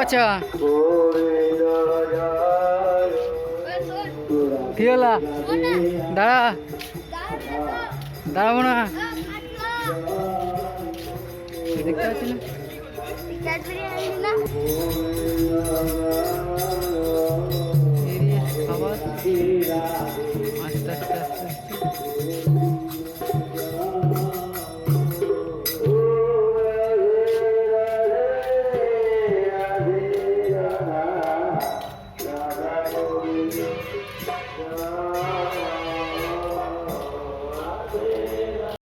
বাচ্চা কি হলা দাঁড়া দাঁড়াবো না দেখতে পাচ্ছি না খাবার আস্তে আস্তে আস্তে আস্তে